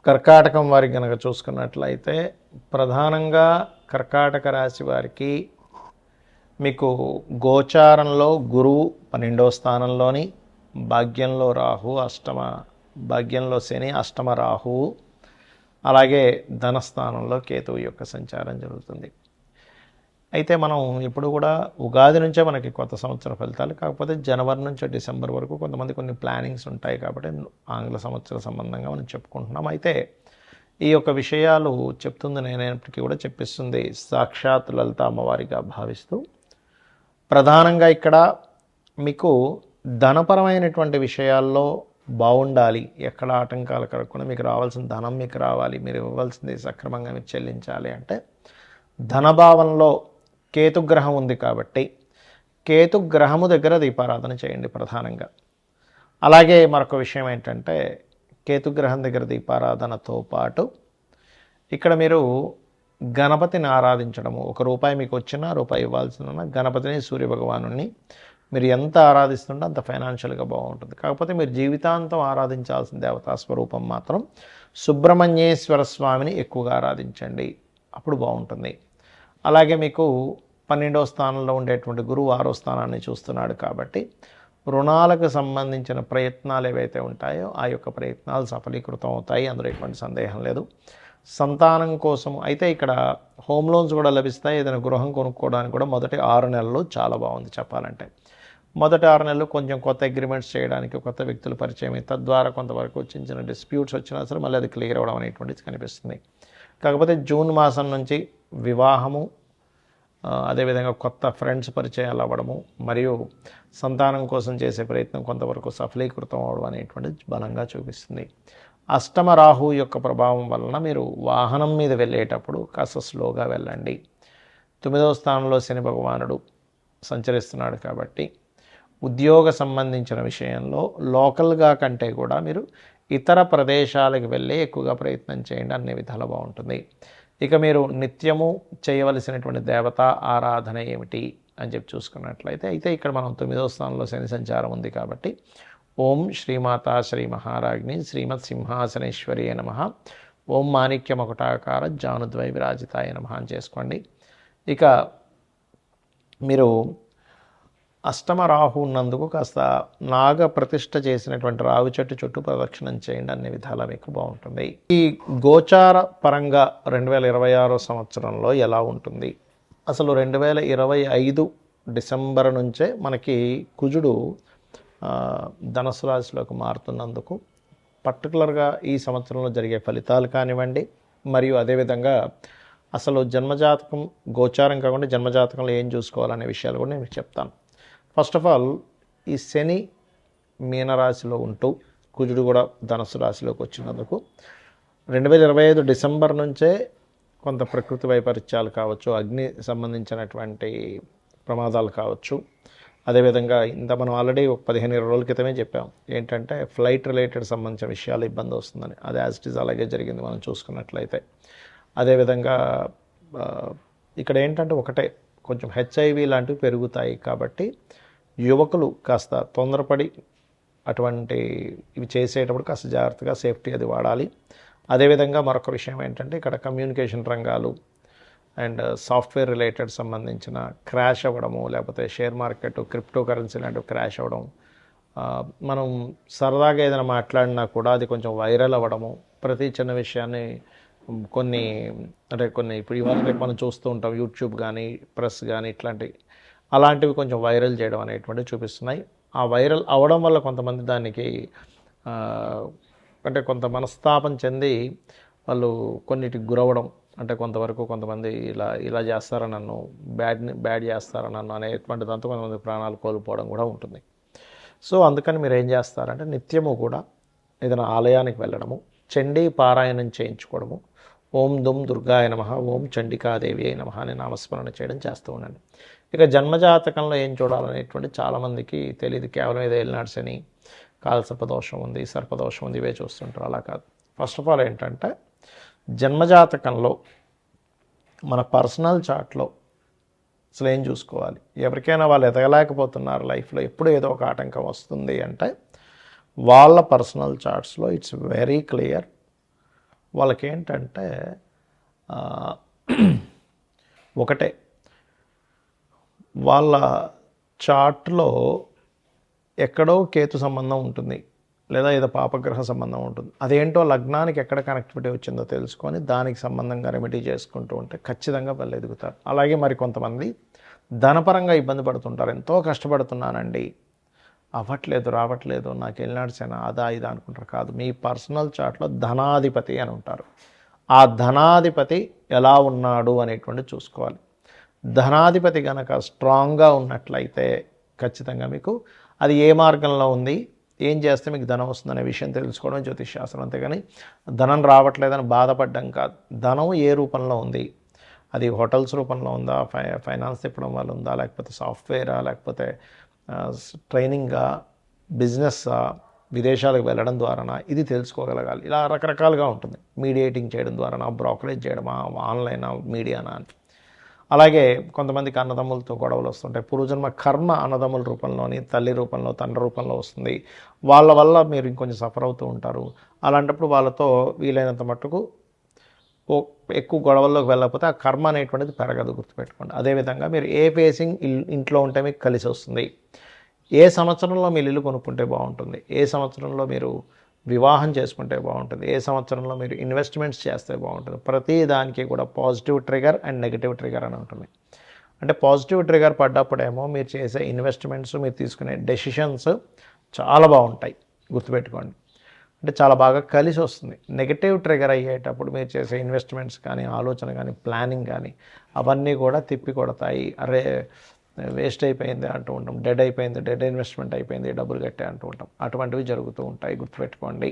కర్కాటకం వారికి కనుక చూసుకున్నట్లయితే ప్రధానంగా కర్కాటక రాశి వారికి మీకు గోచారంలో గురువు 12వ స్థానంలోని, భాగ్యంలో రాహు భాగ్యంలో శని, అష్టమ రాహువు, అలాగే ధనస్థానంలో కేతువు యొక్క సంచారం జరుగుతుంది. అయితే మనం ఇప్పుడు కూడా ఉగాది నుంచే మనకి కొత్త సంవత్సర ఫలితాలు, కాకపోతే జనవరి నుంచి డిసెంబర్ వరకు కొంతమంది కొన్ని ప్లానింగ్స్ ఉంటాయి కాబట్టి ఆంగ్ల సంవత్సర సంబంధంగా మనం చెప్పుకుంటున్నాం. అయితే ఈ యొక్క విషయాలు చెప్తుంది నేనైనప్పటికీ కూడా చెప్పిస్తుంది సాక్షాత్ లలిత అమ్మవారిగా భావిస్తూ, ప్రధానంగా ఇక్కడ మీకు ధనపరమైనటువంటి విషయాల్లో బాగుండాలి, ఎక్కడ ఆటంకాలు కలగకుండా మీకు రావాల్సిన ధనం మీకు రావాలి, మీరు ఇవ్వాల్సింది సక్రమంగా మీరు చెల్లించాలి అంటే ధనభావంలో కేతుగ్రహం ఉంది కాబట్టి కేతుగ్రహము దగ్గర దీపారాధన చేయండి ప్రధానంగా. అలాగే మరొక విషయం ఏంటంటే కేతుగ్రహం దగ్గర దీపారాధనతో పాటు ఇక్కడ మీరు గణపతిని ఆరాధించడము, ₹1 మీకు వచ్చినా రూపాయి ఇవ్వాల్సిన గణపతిని, సూర్యభగవాను మీరు ఎంత ఆరాధిస్తుంటే అంత ఫైనాన్షియల్గా బాగుంటుంది. కాకపోతే మీరు జీవితాంతం ఆరాధించాల్సిన దేవతా స్వరూపం మాత్రం సుబ్రహ్మణ్యేశ్వర స్వామిని ఎక్కువగా ఆరాధించండి, అప్పుడు బాగుంటుంది. అలాగే మీకు 12వ స్థానంలో ఉండేటువంటి గురువు 6వ స్థానాన్ని చూస్తున్నాడు కాబట్టి రుణాలకు సంబంధించిన ప్రయత్నాలు ఏవైతే ఉంటాయో ఆ యొక్క ప్రయత్నాలు సఫలీకృతం అవుతాయి, అందులో ఎటువంటి సందేహం లేదు. సంతానం కోసం అయితే ఇక్కడ హోమ్ లోన్స్ కూడా లభిస్తాయి. ఏదైనా గృహం కొనుక్కోవడానికి కూడా మొదటి 6 నెలలు చాలా బాగుంది చెప్పాలంటే. మొదటి 6 నెలలు కొంచెం కొత్త అగ్రిమెంట్స్ చేయడానికి, కొత్త వ్యక్తులు పరిచయం, తద్వారా కొంతవరకు చిన్న చిన్న డిస్ప్యూట్స్ వచ్చినా సరే మళ్ళీ అది క్లియర్ అవ్వడం అనేటువంటిది కనిపిస్తుంది. కాకపోతే జూన్ మాసం నుంచి వివాహము, అదేవిధంగా కొత్త ఫ్రెండ్స్ పరిచయాలు అవ్వడము, మరియు సంతానం కోసం చేసే ప్రయత్నం కొంతవరకు సఫలీకృతం అవ్వడం అనేటువంటిది బలంగా చూపిస్తుంది. అష్టమ రాహు యొక్క ప్రభావం వలన మీరు వాహనం మీద వెళ్ళేటప్పుడు కాస్త స్లోగా వెళ్ళండి. 9వ స్థానంలో శని భగవానుడు సంచరిస్తున్నాడు కాబట్టి ఉద్యోగ సంబంధించిన విషయంలో లోకల్గా కంటే కూడా మీరు ఇతర ప్రదేశాలకు వెళ్ళి ఎక్కువగా ప్రయత్నం చేయండి, అన్ని విధాలు బాగుంటుంది. ఇక మీరు నిత్యము చేయవలసినటువంటి దేవతా ఆరాధన ఏమిటి అని చెప్పి చూసుకున్నట్లయితే అయితే ఇక్కడ మనం 9వ స్థానంలో శని సంచారం ఉంది కాబట్టి ఓం శ్రీమాతా శ్రీ మహారాజ్ని శ్రీమత్ సింహాసనేశ్వరి నమః, ఓం మాణిక్య మకుటాకార జానుద్వై విరాజితాయ నమః అని చేసుకోండి. ఇక మీరు అష్టమ రాహు ఉన్నందుకు కాస్త నాగ ప్రతిష్ఠ చేసినటువంటి రావి చెట్టు చుట్టూ ప్రదక్షిణం చేయండి, అన్ని విధాలా మీకు బాగుంటుంది. ఈ గోచార పరంగా 2026 సంవత్సరంలో ఎలా ఉంటుంది? అసలు 2025 డిసెంబర్ నుంచే మనకి కుజుడు ధనుసు రాశిలోకి మారుతున్నందుకు పర్టికులర్గా ఈ సంవత్సరంలో జరిగే ఫలితాలు కానివ్వండి, మరియు అదేవిధంగా అసలు జన్మజాతకం గోచారం కాకుండా జన్మజాతకంలో ఏం చూసుకోవాలనే విషయాలు కూడా నేను చెప్తాను. ఫస్ట్ ఆఫ్ ఆల్ ఈ శని మీనరాశిలో ఉంటూ కుజుడు కూడా ధనుసు రాశిలోకి వచ్చినందుకు 2025 డిసెంబర్ నుంచే కొంత ప్రకృతి వైపరీత్యాలు కావచ్చు, అగ్ని సంబంధించినటువంటి ప్రమాదాలు కావచ్చు, అదేవిధంగా ఇంత మనం ఆల్రెడీ 15-20 రోజుల క్రితమే చెప్పాం ఏంటంటే ఫ్లైట్ రిలేటెడ్ సంబంధించిన విషయాలు ఇబ్బంది వస్తుందని, అది యాజ్ ఇట్ ఈజ్ అలాగే జరిగింది మనం చూసుకున్నట్లయితే. అదేవిధంగా ఇక్కడ ఏంటంటే ఒకటే కొంచెం హెచ్ఐవి లాంటివి పెరుగుతాయి కాబట్టి యువకులు కాస్త తొందరపడి అటువంటి ఇవి చేసేటప్పుడు కాస్త జాగ్రత్తగా సేఫ్టీ అది వాడాలి. అదేవిధంగా మరొక విషయం ఏంటంటే ఇక్కడ కమ్యూనికేషన్ రంగాలు అండ్ సాఫ్ట్వేర్ రిలేటెడ్ సంబంధించిన క్రాష్ అవ్వడము, లేకపోతే షేర్ మార్కెట్, క్రిప్టో కరెన్సీ లాంటివి క్రాష్ అవ్వడం, మనం సరదాగా ఏదైనా మాట్లాడినా కూడా అది కొంచెం వైరల్ అవ్వడము, ప్రతి చిన్న విషయాన్ని కొన్ని ఇప్పుడు ఇవాళ రేపు మనం చూస్తూ ఉంటాం యూట్యూబ్ కానీ ప్రెస్ కానీ అలాంటివి కొంచెం వైరల్ చేయడం అనేటువంటివి చూపిస్తున్నాయి. ఆ వైరల్ అవ్వడం వల్ల కొంతమంది దానికి అంటే కొంత మనస్తాపం చెంది వాళ్ళు కొన్నిటికి గురవడం, అంటే కొంతమంది ఇలా చేస్తారా నన్ను, బ్యాడ్ చేస్తారా నన్ను అనేటువంటి దాంతో కొంతమంది ప్రాణాలు కోల్పోవడం కూడా ఉంటుంది. సో అందుకని మీరు ఏం చేస్తారంటే నిత్యము కూడా ఏదైనా ఆలయానికి వెళ్ళడము, చండీ పారాయణం చేయించుకోవడము, ఓం దుమ్ దుర్గాయ నమః, ఓం చండికాదేవి అయి నమః అని నామస్మరణ చేయడం చేస్తూ ఉండండి. ఇక జన్మజాతకంలో ఏం చూడాలనేటువంటి చాలామందికి తెలియదు. కేవలం ఏదో ఏలినాడు శని, కాలసర్పదోషం ఉంది, సర్పదోషం ఉంది, ఇవే చూస్తుంటారు. అలా కాదు. ఫస్ట్ ఆఫ్ ఆల్ ఏంటంటే జన్మజాతకంలో మన పర్సనల్ చార్ట్లో అసలు ఏం చూసుకోవాలి. ఎవరికైనా వాళ్ళు ఎదగలేకపోతున్నారు లైఫ్లో, ఎప్పుడు ఏదో ఒక ఆటంకం వస్తుంది అంటే వాళ్ళ పర్సనల్ చార్ట్స్లో ఇట్స్ వెరీ క్లియర్ వాళ్ళకేంటంటే ఆ, ఒకటే వాళ్ళ చార్ట్లో ఎక్కడో కేతు సంబంధం ఉంటుంది, లేదా ఏదో పాపగ్రహ సంబంధం ఉంటుంది. అదేంటో లగ్నానికి ఎక్కడ కనెక్టివిటీ వచ్చిందో తెలుసుకొని దానికి సంబంధంగా రెమెడీ చేసుకుంటూ ఉంటే ఖచ్చితంగా వాళ్ళు ఎదుగుతారు. అలాగే మరి కొంతమంది ధనపరంగా ఇబ్బంది పడుతుంటారు. ఎంతో కష్టపడుతున్నానండి, అవ్వట్లేదు, రావట్లేదు, నాకు వెళ్ళినాడ్సేనా అదా ఇదా అనుకుంటారు. కాదు, మీ పర్సనల్ చార్ట్లో ధనాధిపతి అని ఉంటారు. ఆ ధనాధిపతి ఎలా ఉన్నాడు అనేటువంటి చూసుకోవాలి. ధనాధిపతి కనుక స్ట్రాంగ్గా ఉన్నట్లయితే ఖచ్చితంగా మీకు అది ఏ మార్గంలో ఉంది, ఏం చేస్తే మీకు ధనం వస్తుందనే విషయం తెలుసుకోవడం జ్యోతిష్ శాస్త్రం. అంతేగాని ధనం రావట్లేదని బాధపడడం కాదు. ధనం ఏ రూపంలో ఉంది, అది హోటల్స్ రూపంలో ఉందా, ఫైనాన్స్ తిప్పడం వల్ల ఉందా, లేకపోతే సాఫ్ట్వేరా, లేకపోతే ట్రైనింగా, బిజినెస్సా, విదేశాలకు వెళ్ళడం ద్వారానా, ఇది తెలుసుకోగలగాలి. ఇలా రకరకాలుగా ఉంటుంది. మీడియేటింగ్ చేయడం ద్వారానా, బ్రోకరేజ్ చేయడమా, ఆన్లైనా, మీడియానా అని. అలాగే కొంతమందికి అన్నదమ్ములతో గొడవలు వస్తుంటాయి. పూర్వజన్మ కర్మ అన్నదమ్ముల రూపంలోని, తల్లి రూపంలో, తండ్రి రూపంలో వస్తుంది. వాళ్ళ వల్ల మీరు ఇంకొంచెం సఫర్ అవుతూ ఉంటారు. అలాంటప్పుడు వాళ్ళతో వీలైనంత మట్టుకు ఎక్కువ గొడవల్లోకి వెళ్ళకపోతే ఆ కర్మ అనేటువంటిది పెరగదు, గుర్తుపెట్టుకోండి. అదేవిధంగా మీరు ఏ ఫేసింగ్ ఇంట్లో ఉంటే మీకు కలిసి వస్తుంది, ఏ సంవత్సరంలో మీరు ఇల్లు కొనుక్కుంటే బాగుంటుంది, ఏ సంవత్సరంలో మీరు వివాహం చేసుకుంటే బాగుంటుంది, ఏ సంవత్సరంలో మీరు ఇన్వెస్ట్మెంట్స్ చేస్తే బాగుంటుంది, ప్రతి దానికి కూడా positive trigger and negative trigger అని ఉంటుంది. అంటే పాజిటివ్ ట్రిగర్ పడ్డప్పుడేమో మీరు చేసే ఇన్వెస్ట్మెంట్స్, మీరు తీసుకునే డెసిషన్స్ చాలా బాగుంటాయి, గుర్తుపెట్టుకోండి. అంటే చాలా బాగా కలిసి వస్తుంది. నెగిటివ్ ట్రిగర్ అయ్యేటప్పుడు మీరు చేసే ఇన్వెస్ట్మెంట్స్ కానీ, ఆలోచన కానీ, ప్లానింగ్ కానీ అవన్నీ కూడా తిప్పి కొడతాయి. అరే వేస్ట్ అయిపోయింది అంటూ ఉంటాం, డెడ్ ఇన్వెస్ట్మెంట్ అయిపోయింది, డబ్బులు కట్టే అంటూ ఉంటాం. అటువంటివి జరుగుతూ ఉంటాయి, గుర్తుపెట్టుకోండి.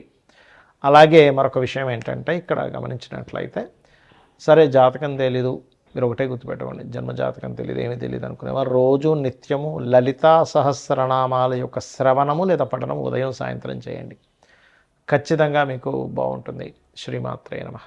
అలాగే మరొక విషయం ఏంటంటే, ఇక్కడ గమనించినట్లయితే, సరే జాతకం తెలీదు, మీరు ఒకటే గుర్తుపెట్టుకోండి, జన్మ జాతకం తెలియదు, ఏమీ తెలియదు అనుకునేవారు రోజు నిత్యము లలితా సహస్రనామాల యొక్క శ్రవణము లేదా పఠనము ఉదయం సాయంత్రం చేయండి. ఖచ్చితంగా మీకు బాగుంటుంది. శ్రీమాత్రే నమః.